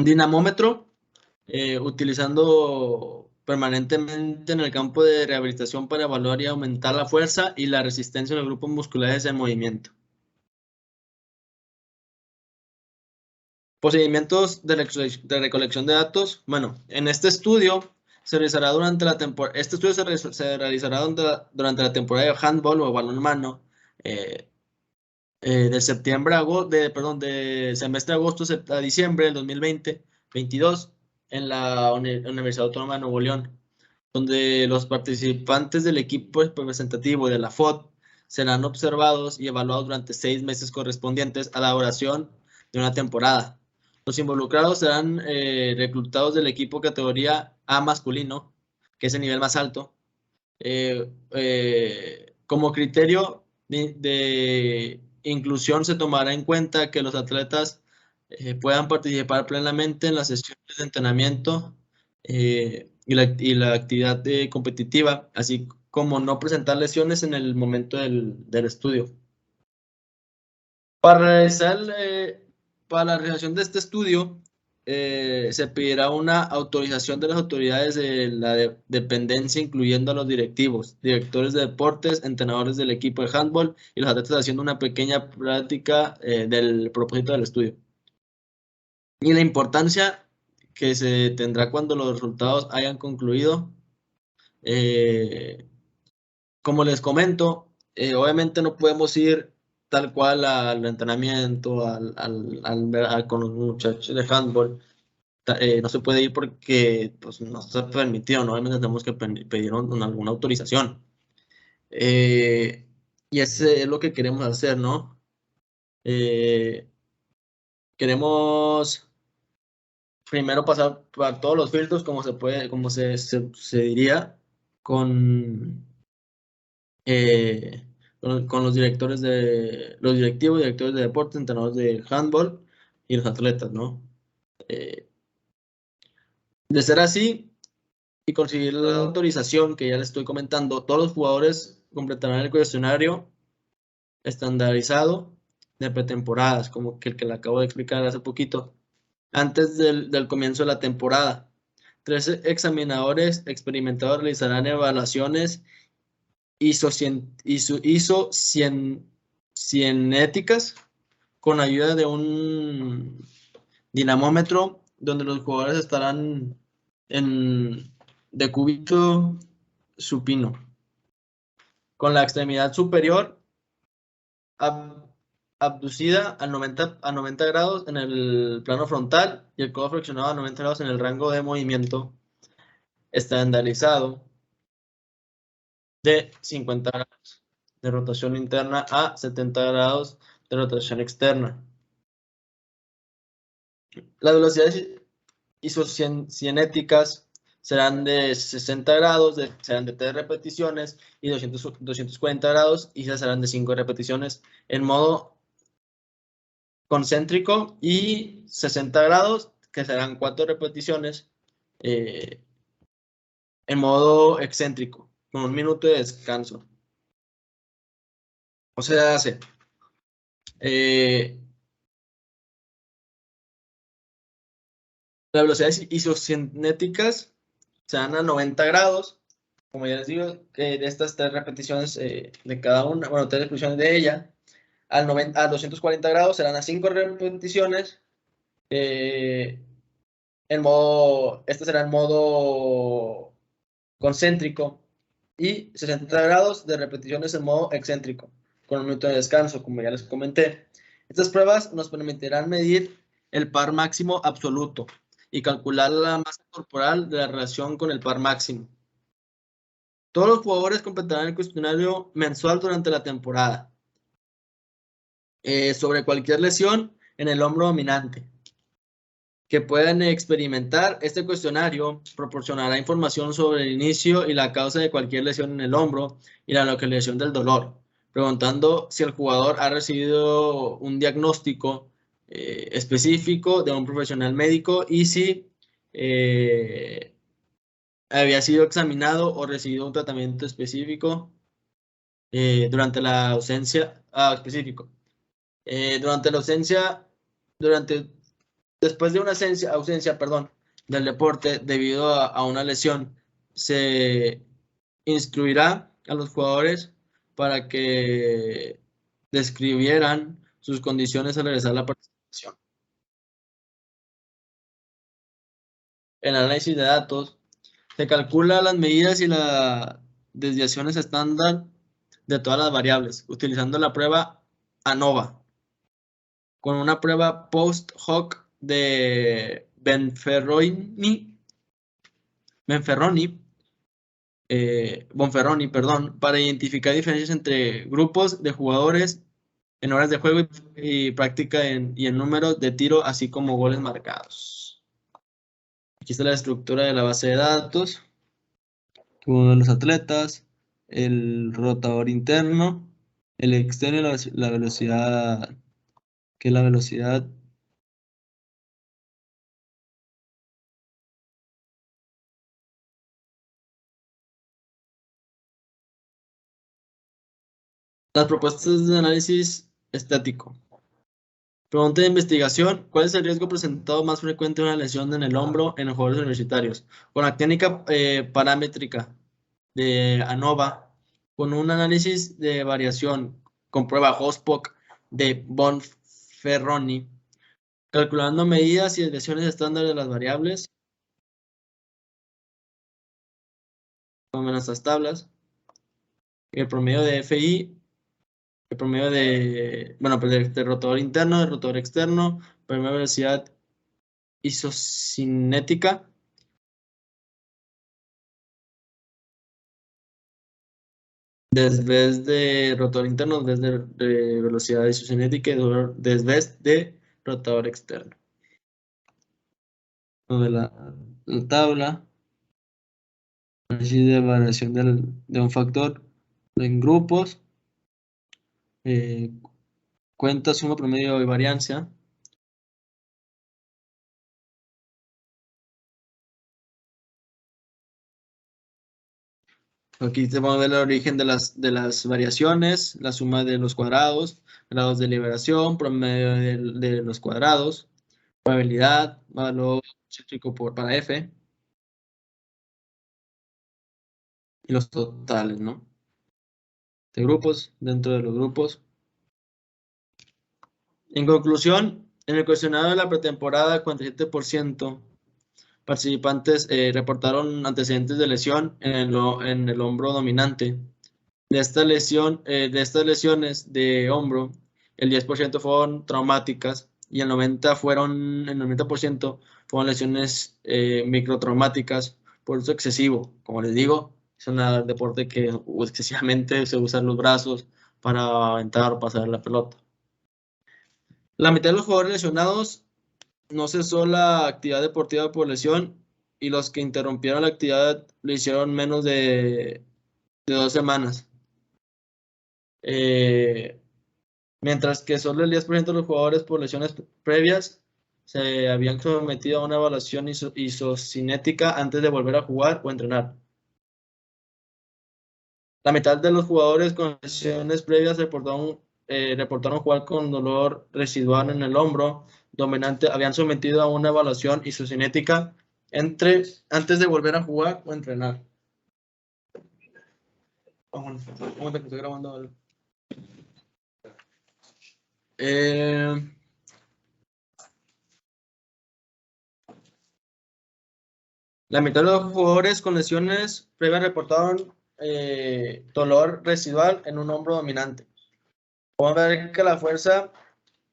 un dinamómetro, utilizando permanentemente en el campo de rehabilitación para evaluar y aumentar la fuerza y la resistencia de los grupos musculares en movimiento. Procedimientos de recolección de datos. Bueno, en este estudio se realizará durante la temporada. Este estudio se realizará durante la temporada de handball o balonmano de septiembre a agosto, de semestre de agosto a diciembre del 2022 en la Universidad Autónoma de Nuevo León, donde los participantes del equipo representativo de la FOD serán observados y evaluados durante 6 meses correspondientes a la duración de una temporada. Los involucrados serán reclutados del equipo categoría A masculino, que es el nivel más alto, como criterio de inclusión se tomará en cuenta que los atletas puedan participar plenamente en las sesiones de entrenamiento y la actividad competitiva, así como no presentar lesiones en el momento del estudio. Para la realización de este estudio, se pedirá una autorización de las autoridades de la dependencia, incluyendo a los directivos, directores de deportes, entrenadores del equipo de handball y los atletas, haciendo una pequeña práctica del propósito del estudio. Y la importancia que se tendrá cuando los resultados hayan concluido. Como les comento, obviamente no podemos ir tal cual al entrenamiento, con los muchachos de handball. No se puede ir porque pues, no está permitido, ¿no? Obviamente tenemos que pedir alguna autorización. Y ese es lo que queremos hacer, ¿no? Queremos primero pasar por todos los filtros como se puede, como se diría, con los directores los directivos, directores de deporte, entrenadores de handball y los atletas, ¿no? De ser así y conseguir la autorización que ya les estoy comentando, todos los jugadores completarán el cuestionario estandarizado de pretemporadas, como que el que le acabo de explicar hace poquito, antes del comienzo de la temporada. 13 examinadores experimentados realizarán evaluaciones ISO científicas con ayuda de un dinamómetro donde los jugadores estarán en decúbito supino con la extremidad superior abducida a 90 grados en el plano frontal y el codo flexionado a 90 grados en el rango de movimiento estandarizado de 50 grados de rotación interna a 70 grados de rotación externa. Las velocidades isocinéticas serán de 60 grados, serán de 3 repeticiones y 240 grados y se serán de 5 repeticiones en modo concéntrico y 60 grados que serán 4 repeticiones en modo excéntrico con 1 minuto de descanso. O sea, las velocidades isocinéticas se dan a 90 grados, como ya les digo, de estas 3 repeticiones de cada una, bueno, 3 repeticiones de ella, a 240 grados serán a 5 repeticiones, este será en modo concéntrico, y 60 grados de repeticiones en modo excéntrico, con 1 minuto de descanso, como ya les comenté. Estas pruebas nos permitirán medir el par máximo absoluto y calcular la masa corporal de la relación con el par máximo. Todos los jugadores completarán el cuestionario mensual durante la temporada sobre cualquier lesión en el hombro dominante que puedan experimentar. Este cuestionario proporcionará información sobre el inicio y la causa de cualquier lesión en el hombro y la localización del dolor, preguntando si el jugador ha recibido un diagnóstico específico de un profesional médico y si había sido examinado o recibido un tratamiento específico durante la ausencia específico. Durante la ausencia, durante después de una ausencia, del deporte debido a una lesión, se instruirá a los jugadores para que describieran sus condiciones al regresar a la participación. El análisis de datos se calcula las medidas y las desviaciones estándar de todas las variables, utilizando la prueba ANOVA, con una prueba post hoc de Bonferroni, para identificar diferencias entre grupos de jugadores en horas de juego y práctica y en números de tiro, así como goles marcados. Aquí está la estructura de la base de datos, uno de los atletas, el rotador interno, el externo y la velocidad, que es la velocidad. Las propuestas de análisis estático. Pregunta de investigación: ¿cuál es el riesgo presentado más frecuente de una lesión en el hombro en los jugadores universitarios? Con la técnica paramétrica de ANOVA, con un análisis de variación con prueba HOSPOC de Bonferroni, calculando medidas y desviaciones estándar de las variables, como en nuestras tablas, el promedio de FI, el promedio del rotador interno, del rotador externo, promedio de velocidad isocinética, desvés de rotador interno, desvés de velocidad isocinética y desvés de rotador externo. De la tabla, análisis de variación de un factor en grupos, cuenta suma, promedio y variancia. Aquí te vamos a ver el origen de las variaciones, la suma de los cuadrados, grados de liberación, promedio de los cuadrados, probabilidad, valor cíclico para F, y los totales, ¿no? De grupos, dentro de los grupos. En conclusión, en el cuestionario de la pretemporada, 47% participantes reportaron antecedentes de lesión en el hombro dominante. De estas lesiones de hombro, el 10% fueron traumáticas y el 90% fueron lesiones microtraumáticas por uso excesivo. Como les digo, es un deporte que excesivamente se usan los brazos para aventar o pasar la pelota. La mitad de los jugadores lesionados no cesó la actividad deportiva por lesión, y los que interrumpieron la actividad lo hicieron menos de 2 semanas. Mientras que solo el 10% de los jugadores por lesiones previas se habían sometido a una evaluación isocinética antes de volver a jugar o entrenar. La mitad de los jugadores con lesiones previas reportaron jugar con dolor residual en el hombro dominante, habían sometido a una evaluación isocinética antes de volver a jugar o entrenar. ¿Cómo te estoy grabando? La mitad de los jugadores con lesiones previas reportaron dolor residual en un hombro dominante. Podemos ver que la fuerza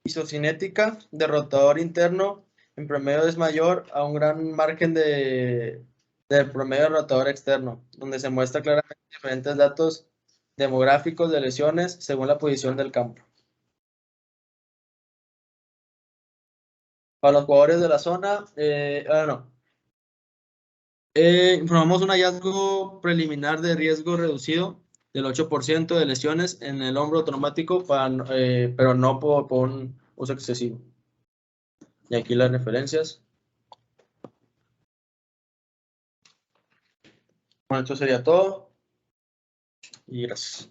isocinética del rotador interno en promedio es mayor a un gran margen del promedio del rotador externo, donde se muestra claramente diferentes datos demográficos de lesiones según la posición del campo. Para los jugadores de la zona, informamos un hallazgo preliminar de riesgo reducido del 8% de lesiones en el hombro traumático, pero no por un uso excesivo. Y aquí las referencias. Bueno, esto sería todo. Y gracias.